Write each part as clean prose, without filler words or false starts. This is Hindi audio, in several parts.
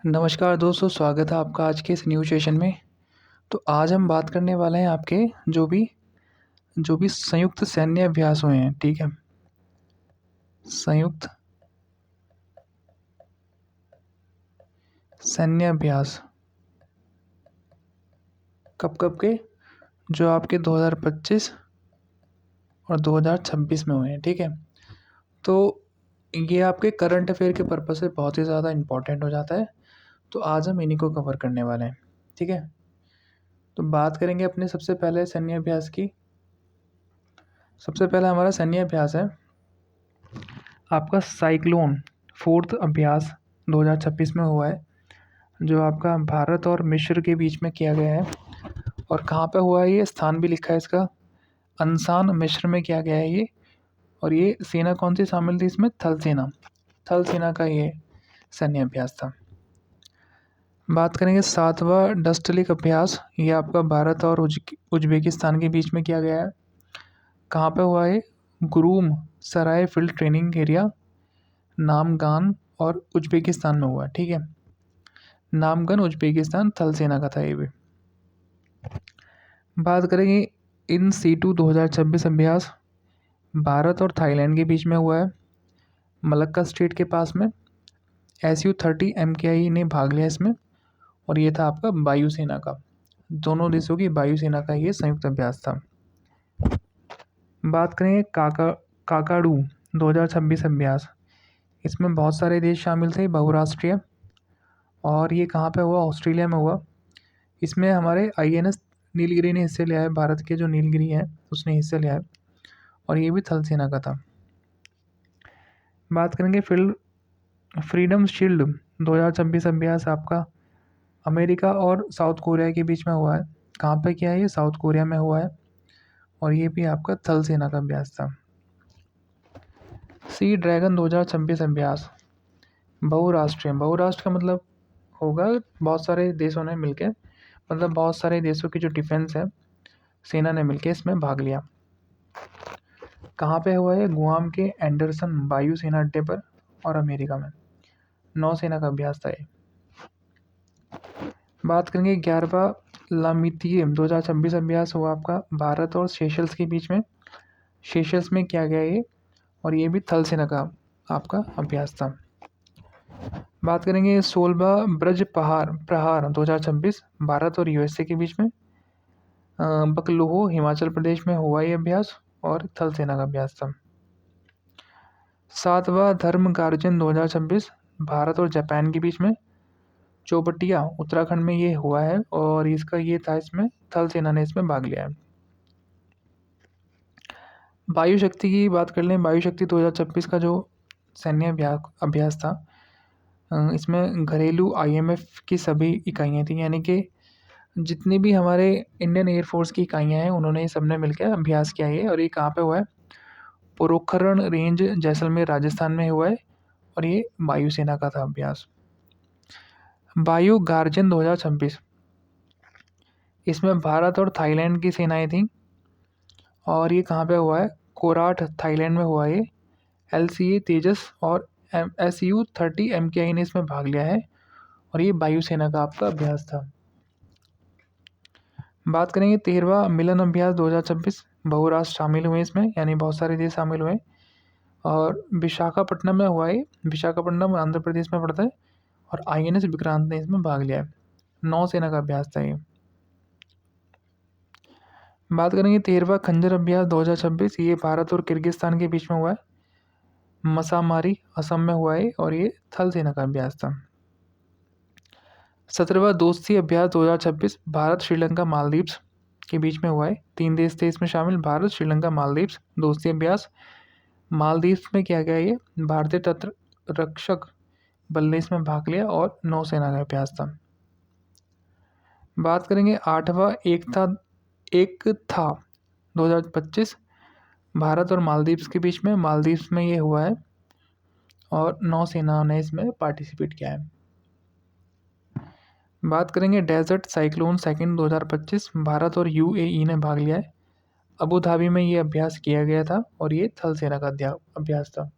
नमस्कार दोस्तों, स्वागत है आपका आज के इस न्यू सेशन में। तो आज हम बात करने वाले हैं आपके जो भी संयुक्त सैन्य अभ्यास हुए हैं, ठीक है। संयुक्त सैन्य अभ्यास कब कब के, जो आपके 2025 और 2026 में हुए हैं, ठीक है। तो ये आपके करंट अफेयर के पर्पस से बहुत ही ज़्यादा इम्पोर्टेंट हो जाता है। तो आज हम इन्हीं को कवर करने वाले हैं, ठीक है। तो बात करेंगे अपने सबसे पहले सैन्य अभ्यास की। सबसे पहला हमारा सैन्य अभ्यास है आपका साइक्लोन फोर्थ अभ्यास 2026 में हुआ है, जो आपका भारत और मिस्र के बीच में किया गया है। और कहाँ पे हुआ है, ये स्थान भी लिखा है इसका, अंसान मिस्र में किया गया है ये। और ये सेना कौन सी शामिल थी इसमें, थल सेना। थल सेना का ये सैन्य अभ्यास था। बात करेंगे सातवां डस्टलिक अभ्यास, ये आपका भारत और उज्बेकिस्तान के बीच में किया गया है। कहाँ पे हुआ है, गुरूम सराय फील्ड ट्रेनिंग एरिया, नामगान और उज्बेकिस्तान में हुआ, ठीक है। नामगन उज्बेकिस्तान, थल सेना का था ये भी। बात करेंगे इन C2 2026 अभ्यास, भारत और थाईलैंड के बीच में हुआ है, मलक्का स्ट्रेट के पास में। SU-30 MKI ने भाग लिया इसमें। और ये था आपका वायुसेना का, दोनों देशों की वायुसेना का ये संयुक्त अभ्यास था। बात करेंगे काकाडू 2026 अभ्यास, इसमें बहुत सारे देश शामिल थे, बहुराष्ट्रीय। और ये कहाँ पे हुआ, ऑस्ट्रेलिया में हुआ। इसमें हमारे INS नीलगिरी ने हिस्से लिया है, भारत के जो नीलगिरी है उसने हिस्सा लिया है। और ये भी थल सेना का था। बात करेंगे फ्रीडम शील्ड 2026 अभ्यास, आपका अमेरिका और साउथ कोरिया के बीच में हुआ है। कहाँ पे किया है, ये साउथ कोरिया में हुआ है। और ये भी आपका थल सेना का अभ्यास था। सी ड्रैगन 2026 अभ्यास, बहुराष्ट्र का मतलब होगा बहुत सारे देशों ने मिलकर, मतलब बहुत सारे देशों की जो डिफेंस है सेना ने मिलकर इसमें भाग लिया। कहाँ पे हुआ है, गुआम के एंडरसन वायु सेना अड्डे पर और अमेरिका में। नौसेना का अभ्यास था ये। बात करेंगे 11वां लामितीय 2026 अभ्यास हुआ आपका भारत और सेशल्स के बीच में। सेशल्स में किया गया ये, और ये भी थल सेना का आपका अभ्यास था। बात करेंगे 16वां ब्रज प्रहार 2026, भारत और USA के बीच में। बकलुहो हिमाचल प्रदेश में हुआ ये अभ्यास, और थल सेना का अभ्यास था। 7वां धर्म गार्जन 2026, भारत और जापान के बीच में। चौबटिया उत्तराखंड में ये हुआ है, और इसका ये था, इसमें थल सेना ने इसमें भाग लिया है। वायु शक्ति की बात कर लें, वायु शक्ति 2026 का जो सैन्य अभ्यास था, इसमें घरेलू IMF की सभी इकाइयाँ थी, यानी कि जितनी भी हमारे इंडियन एयरफोर्स की इकाइयाँ हैं उन्होंने सबने मिलकर अभ्यास किया है। और ये कहाँ पे हुआ है, पोखरण रेंज जैसलमेर राजस्थान में हुआ है। और ये वायुसेना का था अभ्यास। वायु गार्जन 2026, इसमें भारत और थाईलैंड की सेनाएं थीं। और ये कहाँ पे हुआ है, कोराट थाईलैंड में हुआ है। LCA तेजस और SU-30 MKI ने इसमें भाग लिया है। और ये वायुसेना का आपका अभ्यास था। बात करेंगे 13वां मिलन अभ्यास 2026, बहुराष्ट्र शामिल हुए इसमें, यानी बहुत सारे देश शामिल हुए। और विशाखापट्टनम में हुआ है, विशाखापट्टनम आंध्र प्रदेश में पड़ता है। और INS विक्रांत ने इसमें भाग लिया है। नौसेना का अभ्यास था ये। बात करेंगे 13वां खंजर अभ्यास 2026, ये भारत और किर्गिस्तान के बीच में हुआ है। मसामारी असम में हुआ है, और ये थल सेना का अभ्यास था। 17वां दोस्ती अभ्यास 2026, भारत श्रीलंका मालदीव्स के बीच में हुआ है। 3 देश थे इसमें शामिल, भारत श्रीलंका मालदीव्स। दोस्ती अभ्यास मालदीव्स में किया गया ये, भारतीय तट रक्षक बल ने इसमें भाग लिया, और नौसेना का अभ्यास था। बात करेंगे 8वां एक था 2025, भारत और मालदीव्स के बीच में, मालदीव्स में ये हुआ है। और नौसेना ने इसमें पार्टिसिपेट किया है। बात करेंगे डेजर्ट साइक्लोन सेकंड 2025, भारत और UAE ने भाग लिया है। अबू धाबी में ये अभ्यास किया गया था, और ये थल सेना का अभ्यास था।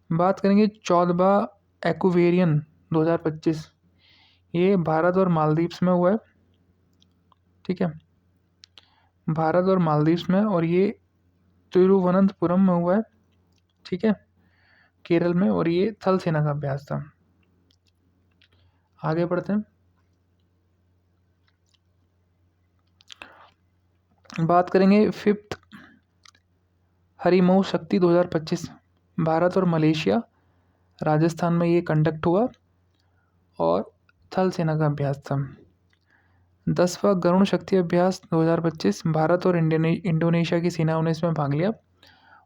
बात करेंगे 14वां एक्वेरियन 2025 ये भारत और मालदीव्स में हुआ है, ठीक है, भारत और मालदीव्स में, और ये तिरुवनंतपुरम में हुआ है, ठीक है, केरल में, और ये थल सेना का अभ्यास था। आगे बढ़ते हैं, बात करेंगे फिफ्थ हरिमोह शक्ति 2025। भारत और मलेशिया राजस्थान में ये कंडक्ट हुआ और थल सेना का अभ्यास था। 10वां गरुण शक्ति अभ्यास 2025 भारत और इंडोनेशिया की सेनाओं ने इसमें भाग लिया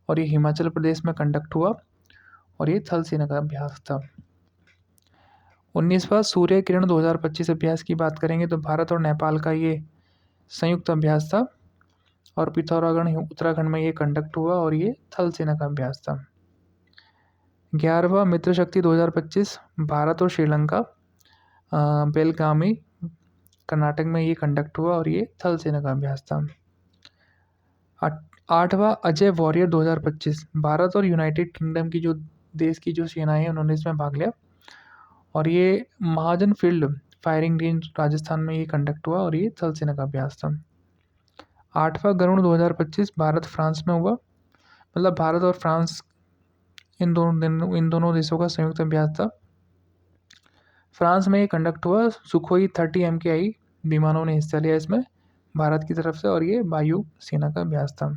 और ये हिमाचल प्रदेश में कंडक्ट हुआ और ये थल सेना का अभ्यास था। 19वां सूर्य किरण 2025 अभ्यास की बात करेंगे तो भारत और नेपाल का ये संयुक्त अभ्यास था और पिथौरागढ़ उत्तराखंड में ये कंडक्ट हुआ और ये थल सेना का अभ्यास था। 11वां मित्र शक्ति 2025 भारत और श्रीलंका बेलगामी कर्नाटक में ये कंडक्ट हुआ और ये थल सेना का अभ्यास था। 8वां अजय वॉरियर 2025 भारत और यूनाइटेड किंगडम की जो देश की जो सेनाएं हैं उन्होंने इसमें भाग लिया और ये महाजन फील्ड फायरिंग रेंज राजस्थान में ये कंडक्ट हुआ और ये थल सेना का अभ्यास था। 8वां गरुण 2025 भारत फ्रांस में हुआ, मतलब भारत और फ्रांस इन दोनों देशों का संयुक्त अभ्यास था। फ्रांस में ये कंडक्ट हुआ, सुखोई 30 MKI विमानों ने हिस्सा लिया इसमें भारत की तरफ से और ये वायु सेना का अभ्यास था।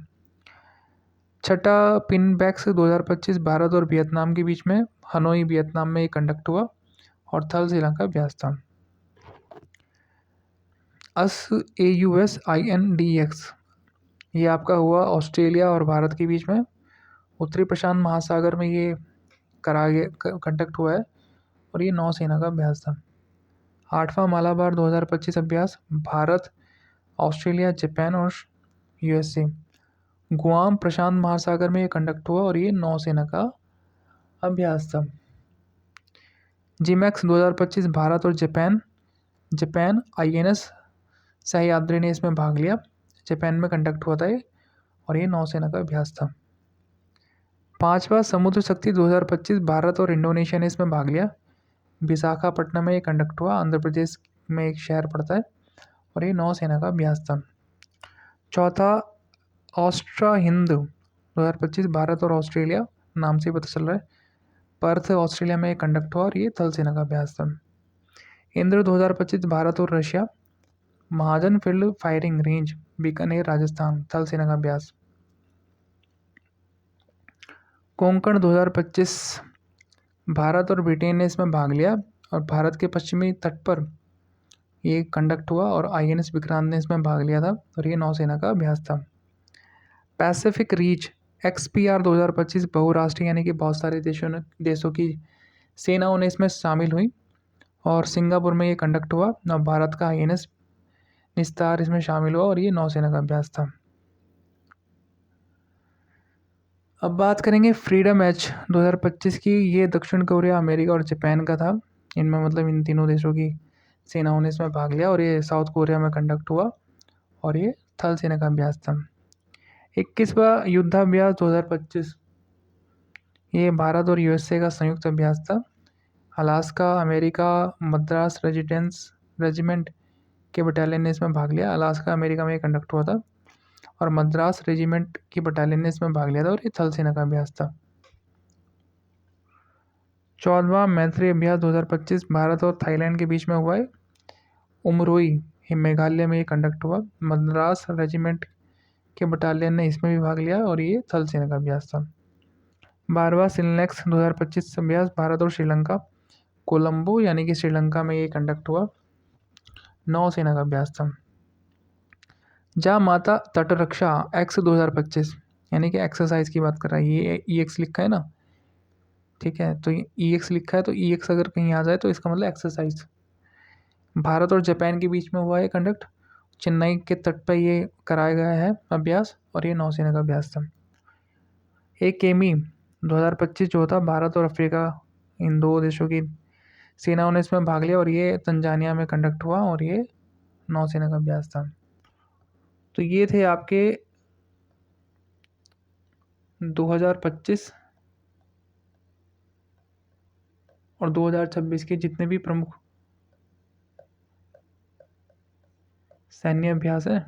6ठा पिनबैक्स 2025 भारत और वियतनाम के बीच में हनोई वियतनाम में ये कंडक्ट हुआ और थल सेना का अभ्यास था। AUSINDEX ये आपका हुआ ऑस्ट्रेलिया और भारत के बीच में, उत्तरी प्रशांत महासागर में ये कंडक्ट हुआ है और ये नौसेना का अभ्यास था। 8वां मालाबार 2025 अभ्यास भारत, ऑस्ट्रेलिया, जापान और USA गुआम प्रशांत महासागर में ये कंडक्ट हुआ और ये नौसेना का अभ्यास था। GMAX 2025 भारत और जापान INS सह्याद्री ने इसमें भाग लिया, जापान में कंडक्ट हुआ था ये और ये नौसेना का अभ्यास था। 5वां समुद्र शक्ति 2025 भारत और इंडोनेशिया ने इसमें भाग लिया, विशाखापट्टनम में ये कंडक्ट हुआ, आंध्र प्रदेश में एक शहर पड़ता है और ये नौसेना का अभ्यास था। 4था ऑस्ट्रा हिंद 2025 भारत और ऑस्ट्रेलिया, नाम से पता चल रहा है, पर्थ ऑस्ट्रेलिया में ये कंडक्ट हुआ और ये थल सेना का अभ्यास था। इंद्र 2025 भारत और Russia, Mahajan field firing range Bikaner Rajasthan, थल सेना का अभ्यास। कोंकण 2025 भारत और ब्रिटेन ने इसमें भाग लिया और भारत के पश्चिमी तट पर ये कंडक्ट हुआ और INS विक्रांत ने इसमें भाग लिया था और ये नौसेना का अभ्यास था। पैसिफिक रीच XPR 2025 बहुराष्ट्रीय यानी कि बहुत सारे देशों की सेनाओं ने इसमें शामिल हुई और सिंगापुर में ये कंडक्ट हुआ और भारत का INS निस्तार इसमें शामिल हुआ और ये नौसेना का अभ्यास था। अब बात करेंगे फ्रीडम एच 2025 की, ये दक्षिण कोरिया, अमेरिका और जापान का था। इनमें मतलब इन तीनों देशों की सेनाओं ने इसमें भाग लिया और ये साउथ कोरिया में कंडक्ट हुआ और ये थल सेना का अभ्यास था। 21वां युद्धाभ्यास 2025 ये भारत और USA का संयुक्त अभ्यास था। अलास्का अमेरिका मद्रास रेजिमेंट के बटालियन ने इसमें भाग लिया, अलास्का अमेरिका में ये कंडक्ट हुआ था और मद्रास रेजिमेंट की बटालियन ने इसमें भाग लिया था और ये थल सेना का अभ्यास था। 14वां मैत्री अभ्यास 2025 भारत और थाईलैंड के बीच में हुआ है, उमरोई मेघालय में ये कंडक्ट हुआ, मद्रास रेजिमेंट के बटालियन ने इसमें भी भाग लिया और ये थल सेना का अभ्यास था। 12वां सिलनेक्स 2025 अभ्यास भारत और श्रीलंका, कोलंबो यानी कि श्रीलंका में ये कंडक्ट हुआ, नौसेना का अभ्यास था। जा माता तटरक्षा X 2025 यानी कि एक्सरसाइज की बात कर रहा है, ये EX लिखा है ना, ठीक है, तो EX लिखा है तो EX अगर कहीं आ जाए तो इसका मतलब एक्सरसाइज। भारत और जापान के बीच में हुआ है कंडक्ट, चेन्नई के तट पर ये कराया गया है अभ्यास और ये नौसेना का अभ्यास था। एक केमी 2025 जो था भारत और अफ्रीका इन दो देशों की सेनाओं ने इसमें भाग लिया और ये तंजानिया में कंडक्ट हुआ और ये नौसेना का अभ्यास था। तो ये थे आपके 2025 और 2026 के जितने भी प्रमुख सैन्य अभ्यास है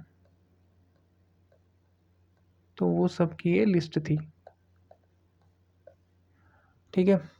तो वो सब की ये लिस्ट थी। ठीक है।